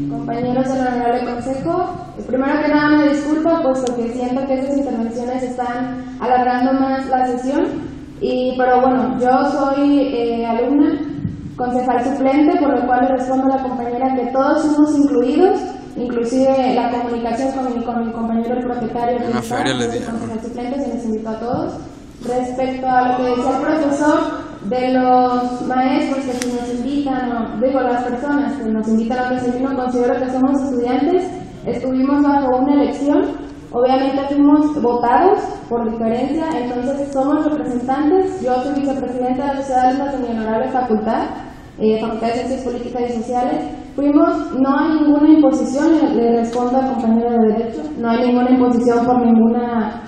compañeros del Honorable Consejo. Primero que nada me disculpo, puesto que siento que estas intervenciones están alargando más la sesión. Pero bueno, yo soy alumna, concejal suplente, por lo cual le respondo a la compañera que todos somos incluidos, inclusive la comunicación con mi compañero el propietario, que es concejal suplente, se les invitó a todos. Respecto a lo que decía el profesor de los maestros que si nos invitan, las personas que nos invitan a recibirnos, considero que somos estudiantes, estuvimos bajo una elección, obviamente fuimos votados por diferencia, entonces somos representantes. Yo soy vicepresidenta de la Sociedad de Alumnos de mi honorable facultad, Facultad de Ciencias Políticas y Sociales. No hay ninguna imposición, le respondo al compañero de Derecho, no hay ninguna imposición por ninguna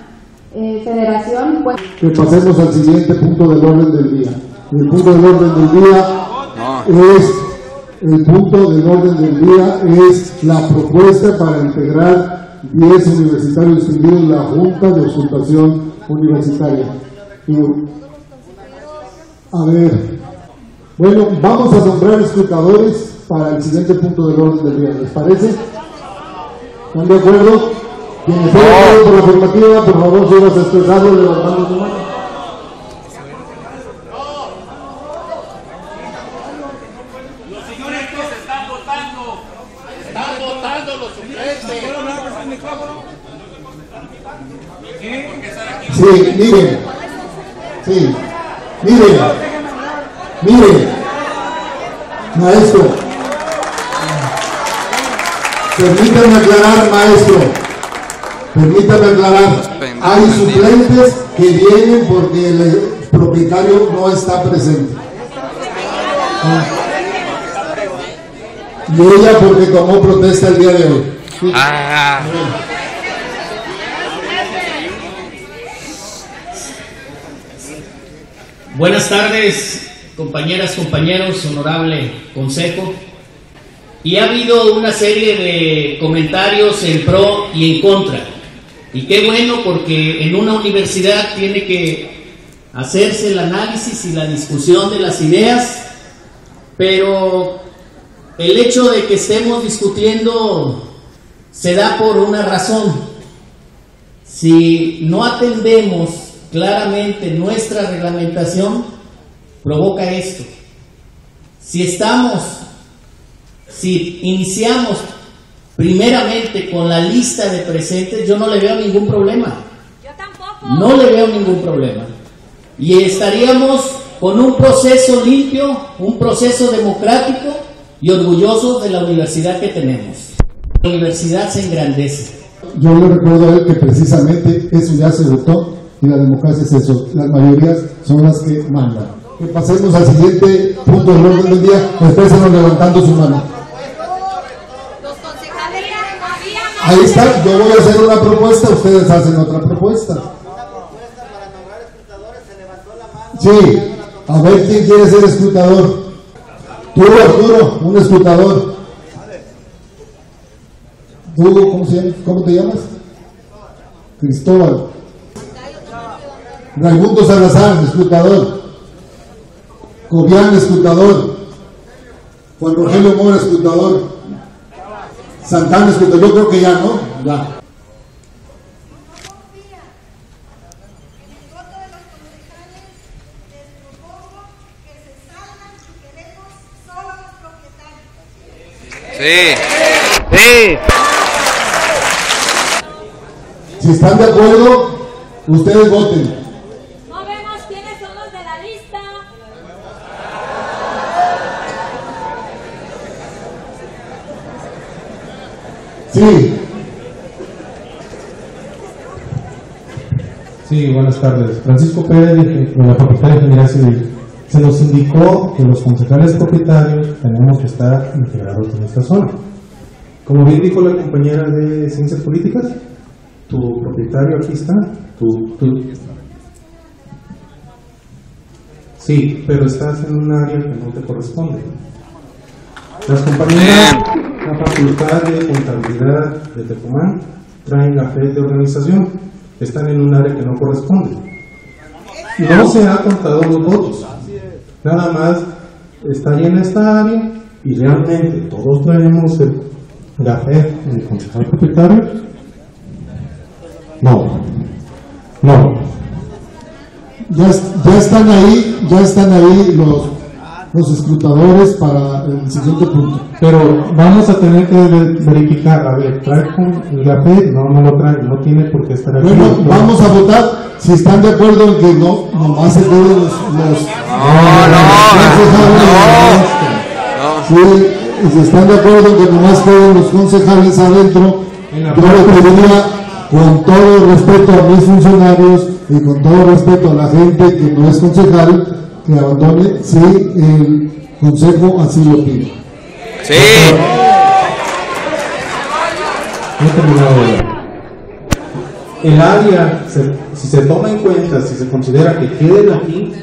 federación. Que pasemos al siguiente punto del orden del día. El punto del orden del día es la propuesta para integrar 10 universitarios distinguidos en la Junta de Auscultación Universitaria. A ver, bueno, vamos a nombrar escrutadores para el siguiente punto del orden del día. ¿Les parece? ¿Están de acuerdo? Quienes estén de acuerdo por la afirmativa, por favor, subas a expresarlo levantando su mano. Los señores que se están votando los suplentes. Sí, miren, maestro, permítame aclarar, hay suplentes que vienen porque el propietario no está presente. Y ella porque tomó protesta el día de hoy. Sí. Buenas tardes, compañeras, compañeros, honorable consejo. Y ha habido una serie de comentarios en pro y en contra. Y qué bueno, porque en una universidad tiene que hacerse el análisis y la discusión de las ideas, pero el hecho de que estemos discutiendo se da por una razón. Si no atendemos claramente nuestra reglamentación, provoca esto. Si iniciamos primeramente con la lista de presentes, yo no le veo ningún problema. Yo tampoco. No le veo ningún problema. Y estaríamos con un proceso limpio, un proceso democrático y orgullosos de la universidad que tenemos. La universidad se engrandece. Yo le recuerdo a él que precisamente eso ya se votó y la democracia es eso. Las mayorías son las que mandan. Que pasemos al siguiente punto del orden del día. Empecemos levantando su mano. Ahí está, yo voy a hacer una propuesta, ustedes hacen otra propuesta. Sí, a ver quién quiere ser escrutador. Tú, Arturo, un escrutador. Tú, ¿cómo te llamas? Cristóbal. Raimundo Salazar, escrutador. Cobian, escrutador. Juan Rogelio Mora, escrutador. Santana, escrutador. Yo creo que ya, ¿no? Ya. Sí. Si están de acuerdo, ustedes voten. No vemos quiénes son los de la lista. Sí, buenas tardes. Francisco Pérez, de la Facultad de Ingeniería Civil. Se nos indicó que los concejales propietarios tenemos que estar integrados en esta zona. Como bien dijo la compañera de Ciencias Políticas, tu propietario aquí está, Sí, pero estás en un área que no te corresponde. Las compañeras, la Facultad de Contabilidad de Tecomán, traen la fe de organización, están en un área que no corresponde. No se ha contado los votos, nada más está ahí en esta área y realmente todos traemos el gafet del concejal propietario. No. Ya están ahí los escrutadores para el siguiente punto. Pero vamos a tener que verificar, a ver, ¿trae con el gafet? No lo trae, no tiene por qué estar aquí. Bueno, vamos a votar si están de acuerdo en que nomás se queden los sí, y si están de acuerdo en que nomás queden los concejales adentro, yo le pediría, con todo respeto a mis funcionarios y con todo respeto a la gente que no es concejal, que abandone si el consejo así lo pide. Sí. No he terminado de hablar. El área, si se toma en cuenta, si se considera que queden aquí,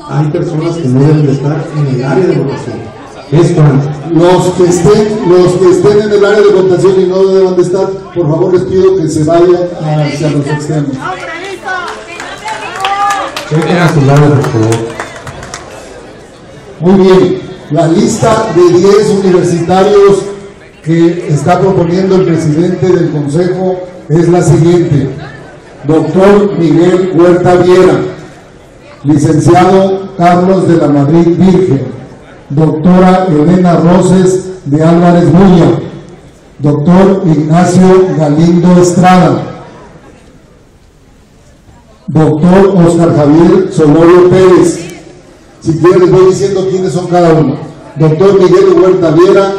hay personas que no deben de estar en el área de votación. Es cuando los que estén en el área de votación y no deban de estar, por favor les pido que se vayan hacia los extremos. chequen a su lado, por favor. Muy bien, la lista de 10 universitarios que está proponiendo el presidente del consejo es la siguiente: doctor Miguel Huerta Viera, licenciado Carlos de la Madrid Virgen, doctora Elena Roses de Álvarez Bulla, doctor Ignacio Galindo Estrada, doctor Oscar Javier Solorio Pérez. Si quieren les voy diciendo quiénes son cada uno. Doctor Miguel Huerta Viera,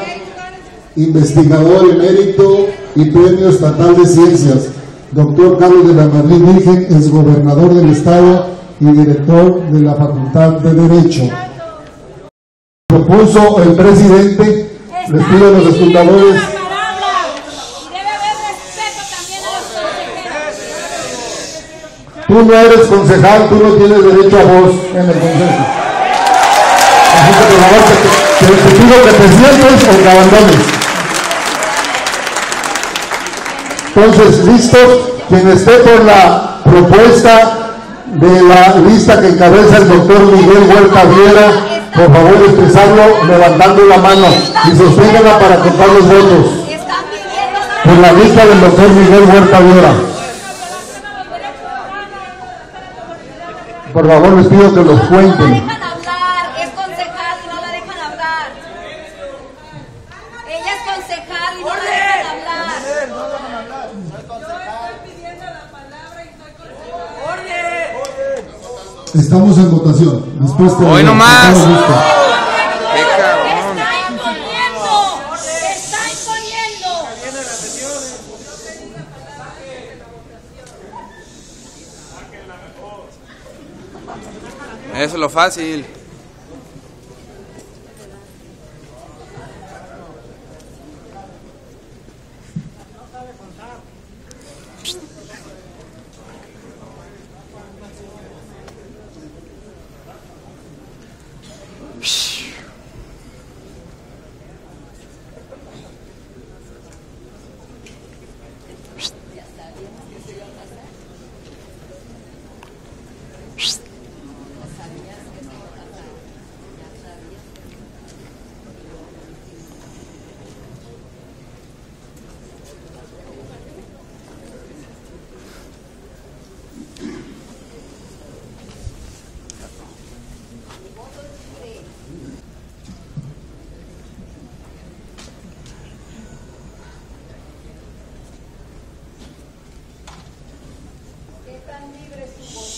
investigador emérito y premio estatal de ciencias. Doctor Carlos de la Madrid Virgen, es gobernador del estado y director de la Facultad de Derecho. Propuso el presidente, les pido a los escrutadores. Tú no eres concejal, tú no tienes derecho a voz en el consejo. Así que por favor te pido que te sientes o que abandones. Entonces, listos, quien esté por la propuesta de la lista que encabeza el doctor Miguel Huerta Viera, por favor expresarlo levantando la mano y sosténganla para contar los votos. Por la lista del doctor Miguel Huerta Viera. Por favor les pido que los cuenten. Estamos en votación. Después te hoy nomás. ¡Está imponiendo! ¡Está imponiendo! Eso es lo fácil. Están libres sus votos.